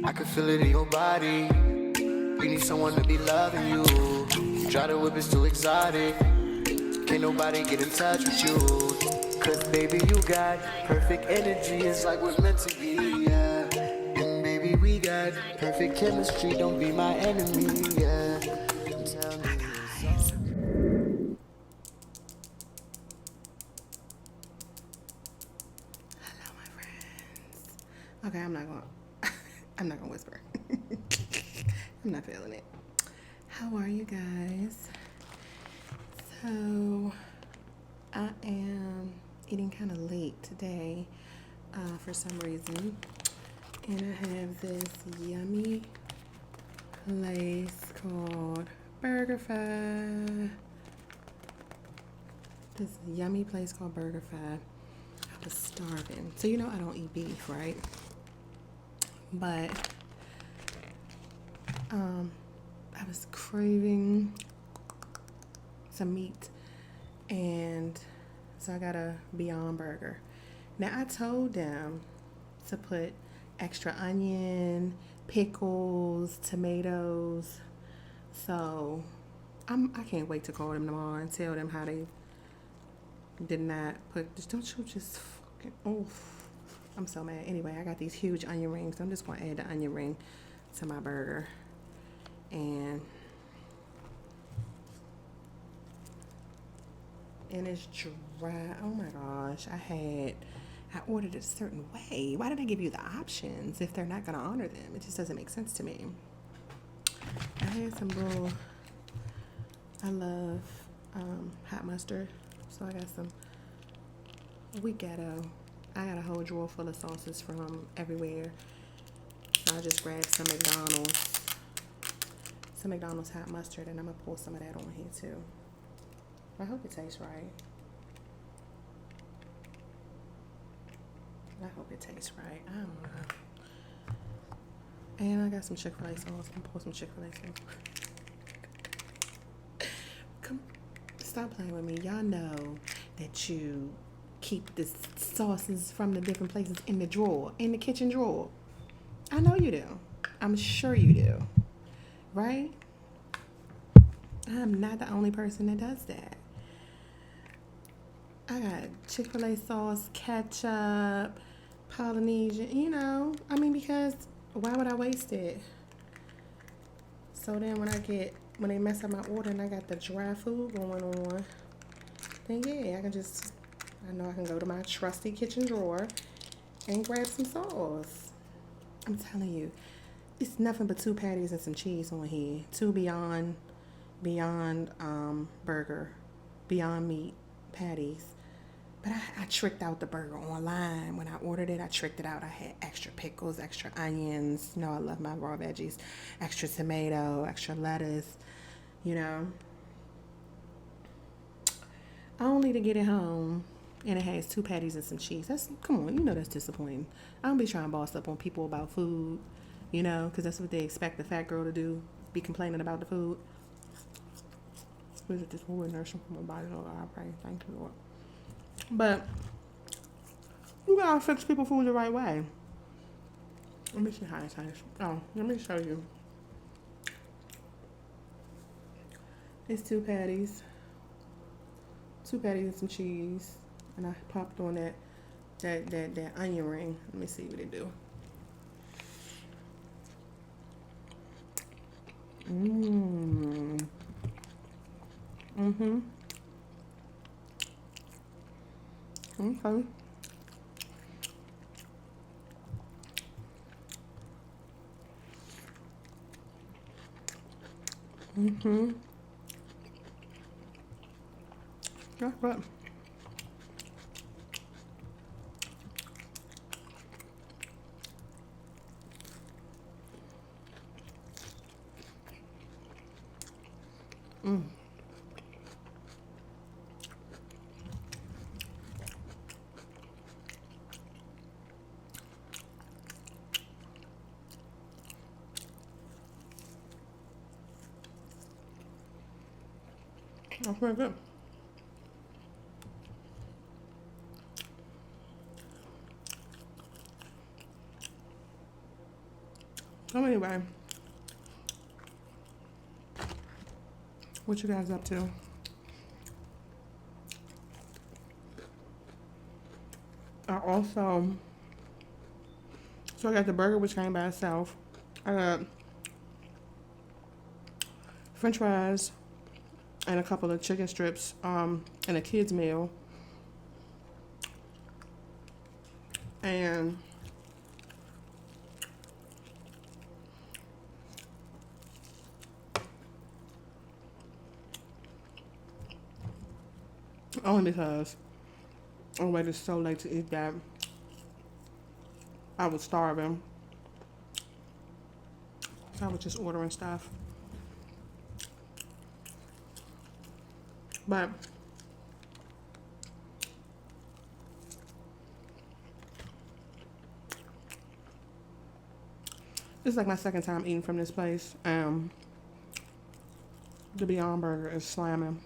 I can feel it in your body. You need someone to be loving you. You try to whip, it's too exotic. Can't nobody get in touch with you. Cause baby, you got perfect energy. It's like we're meant to be, yeah. And baby, we got perfect chemistry. Don't be my enemy, yeah. Tell me. Hello, my friends. Okay, I'm not gonna whisper. I'm not feeling it. How are you guys? So, I am eating kind of late today for some reason. And I have this yummy place called BurgerFi. This yummy place called BurgerFi. I was starving. So, you know, I don't eat beef, right? But I was craving some meat, and so I got a Beyond Burger. Now I told them to put extra onion, pickles, tomatoes. So I can't wait to call them tomorrow and tell them how they did not put. Don't you just fucking oof. I'm so mad. Anyway, I got these huge onion rings. I'm just gonna add the onion ring to my burger, and it's dry. Oh my gosh, I ordered it a certain way. Why did I give you the options if they're not gonna honor them? It just doesn't make sense to me. I had some little. I love hot mustard, so I got some. I got a whole drawer full of sauces from everywhere. So I just grabbed some McDonald's hot mustard, and I'm gonna pour some of that on here too. I hope it tastes right. I don't know. And I got some Chick-fil-A sauce. I'm gonna pour some Chick-fil-A sauce. Come, stop playing with me. Y'all know that you keep the sauces from the different places in the drawer, in the kitchen drawer. I know you do. I'm sure you do. Right? I'm not the only person that does that. I got Chick-fil-A sauce, ketchup, Polynesian, because why would I waste it? So then when they mess up my order and I got the dry food going on, then yeah, I know I can go to my trusty kitchen drawer and grab some sauce. I'm telling you, it's nothing but 2 patties and some cheese on here. 2 Beyond Burger, Beyond Meat patties. But I tricked out the burger online. When I ordered it, I tricked it out. I had extra pickles, extra onions. You know, I love my raw veggies. Extra tomato, extra lettuce, Only to get it home, and it has 2 patties and some cheese. Come on, that's disappointing. I don't be trying to boss up on people about food, because that's what they expect the fat girl to do, be complaining about the food. Visit this whole nursing from my body, Lord, I pray. Thank you, Lord. But you gotta fix people's food the right way. Let me see how it tastes. Oh, let me show you. It's 2 patties. 2 patties and some cheese. And I popped on that onion ring. Let me see what it do. Okay. That's right. That's very good. So anyway, what you guys up to? I also, so I got the burger which came by itself. I got French fries and a couple of chicken strips, and a kid's meal. And only because I waited so late to eat that, I was starving. So I was just ordering stuff. But this is like my second time eating from this place. The Beyond Burger is slamming.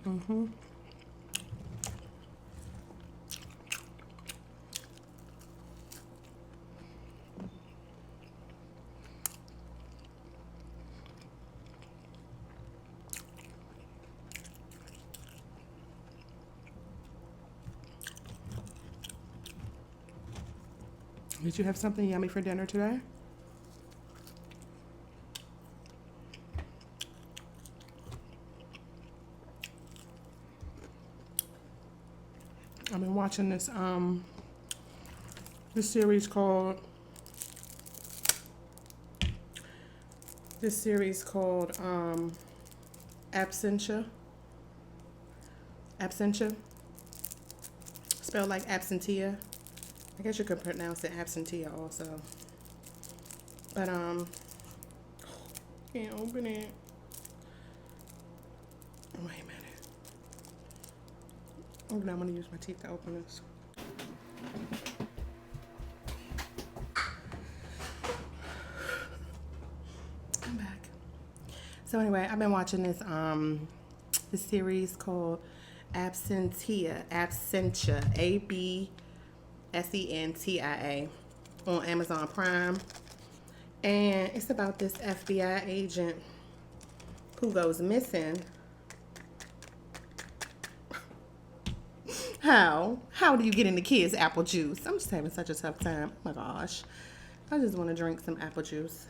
Mm-hmm. Did you have something yummy for dinner today? I've been watching this series called Absentia. Absentia. Spelled like absentia. I guess you could pronounce it absentia also. But can't open it. Wait a minute. Oh, I'm gonna use my teeth to open this. I'm back. So anyway, I've been watching this series called Absentia, ABSENTIA on Amazon Prime. And it's about this FBI agent who goes missing. How do you get into kids' apple juice? I'm just having such a tough time. Oh my gosh. I just want to drink some apple juice.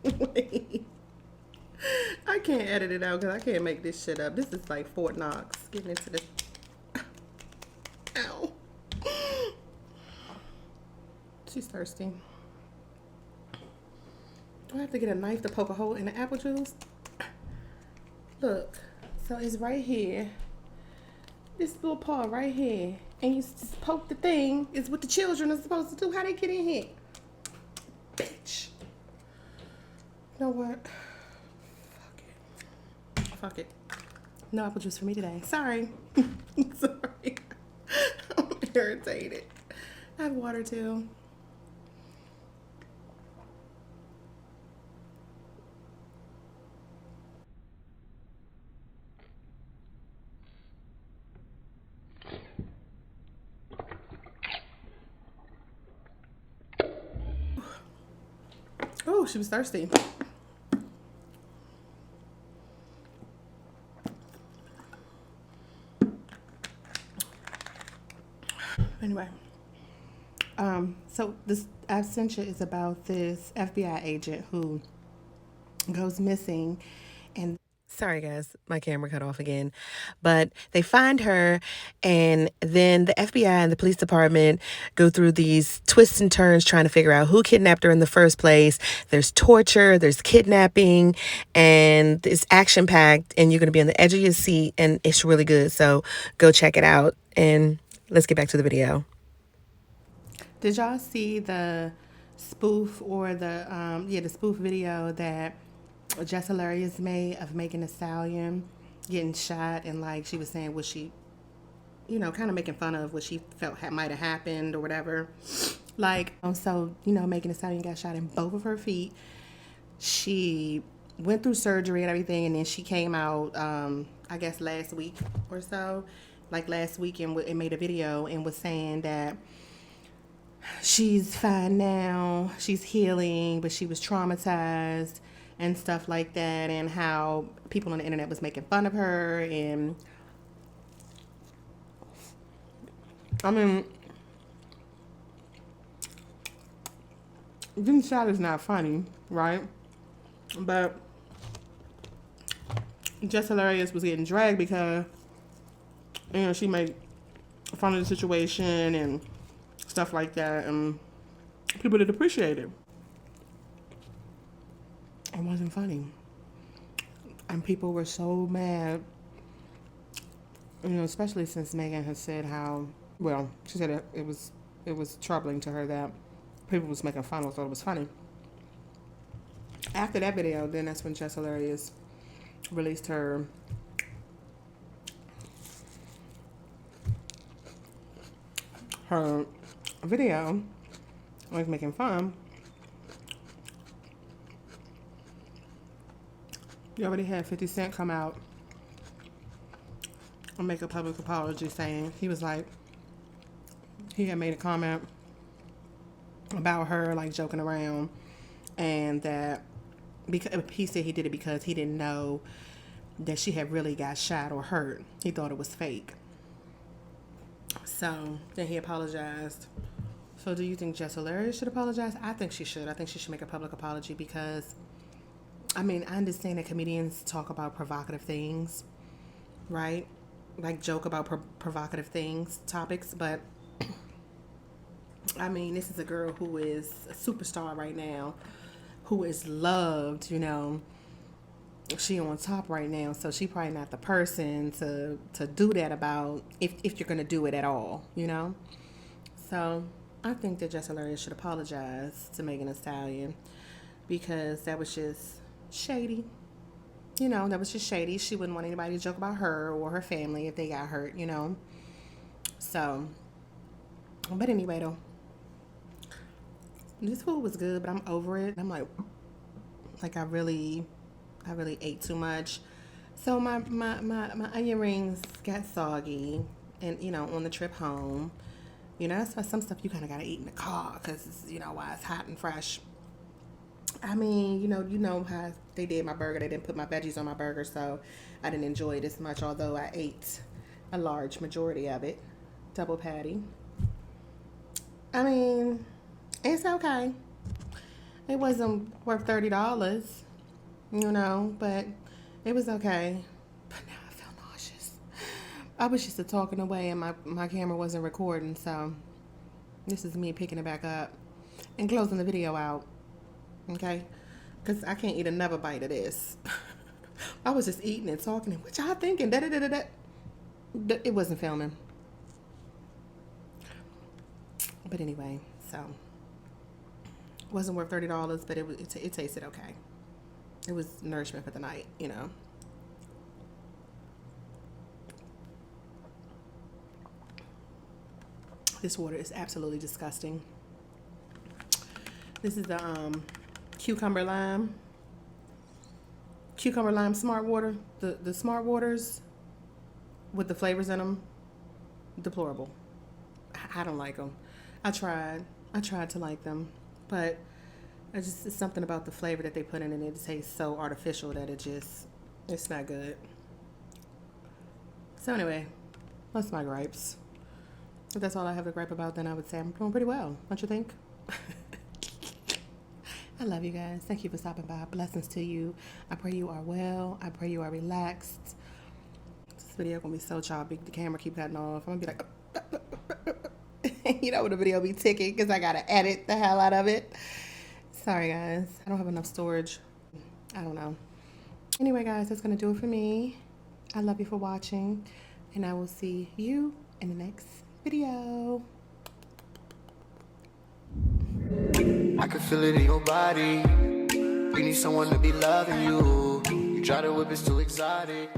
Wait. I can't edit it out because I can't make this shit up. This is like Fort Knox. Getting into this. Ow. She's thirsty. Do I have to get a knife to poke a hole in the apple juice? Look. So it's right here. This little paw right here. And you just poke the thing. It's what the children are supposed to do. How they get in here? Bitch. You know what? Fuck it. No apple juice for me today. Sorry. Sorry. I'm irritated. I have water too. Oh, she was thirsty. Anyway, so this absentia is about this FBI agent who goes missing, and sorry guys, my camera cut off again, but they find her, and then the FBI and the police department go through these twists and turns trying to figure out who kidnapped her in the first place. There's torture, there's kidnapping, and it's action packed, and you're going to be on the edge of your seat, and it's really good. So go check it out, and let's get back to the video. Did y'all see the spoof or the spoof video that Jess Hilarious made of Megan Thee Stallion getting shot, and like she was saying what she, kind of making fun of what she felt might have happened or whatever. Like, so, Megan Thee Stallion got shot in both of her feet. She went through surgery and everything, and then she came out, I guess last week or so, like last week, and made a video and was saying that she's fine now, she's healing, but she was traumatized and stuff like that, and how people on the internet was making fun of her. And I mean, getting shot is not funny, right? But Jess Hilarious was getting dragged because she made fun of the situation and stuff like that, and people didn't appreciate it. It wasn't funny, and people were so mad. Especially since Megan has said how, well, she said it was troubling to her that people was making fun of her, thought it was funny. After that video, then that's when Jess Hilarious released her video, like making fun. You already had 50 Cent come out and make a public apology, saying he was like, he had made a comment about her, like joking around, and that because he said he did it because he didn't know that she had really got shot or hurt. He thought it was fake. So then he apologized. So do you think Jess Hilarious should apologize? I think she should. I think she should make a public apology because, I mean, I understand that comedians talk about provocative things, right? Like joke about provocative things, topics, but I mean, this is a girl who is a superstar right now, who is loved, she on top right now, so she probably not the person to do that about, if you're gonna do it at all, So I think that Jess Hilarious should apologize to Megan Thee Stallion because that was just shady. That was just shady. She wouldn't want anybody to joke about her or her family if they got hurt, So, but anyway though, this food was good, but I'm over it. I'm like I really ate too much. So my onion rings got soggy, and on the trip home, that's why some stuff you kind of gotta eat in the car because why it's hot and fresh. I mean, you know how they did my burger. They didn't put my veggies on my burger, so I didn't enjoy it as much. Although I ate a large majority of it, double patty. I mean, it's okay. It wasn't worth $30, but it was okay. But now I feel nauseous. I was just talking away and my camera wasn't recording, so this is me picking it back up and closing the video out, okay? Because I can't eat another bite of this. I was just eating and talking, and what y'all thinking? It wasn't filming. But anyway, so wasn't worth $30, but it tasted okay. It was nourishment for the night, This water is absolutely disgusting. This is the cucumber lime smart water. The smart waters with the flavors in them, deplorable. I don't like them. I tried to like them, but it's something about the flavor that they put in it. It tastes so artificial that it's not good. So anyway, that's my gripes. If that's all I have to gripe about, then I would say I'm doing pretty well. Don't you think? I love you guys. Thank you for stopping by. Blessings to you. I pray you are well. I pray you are relaxed. This video gonna be so choppy. The camera keep cutting off. I'm gonna be like, the video be ticking because I gotta edit the hell out of it. Sorry guys, I don't have enough storage. I don't know. Anyway guys, that's gonna do it for me. I love you for watching, and I will see you in the next video. I can feel it in your body. You need someone to be loving you. You try to whip, it's too exotic.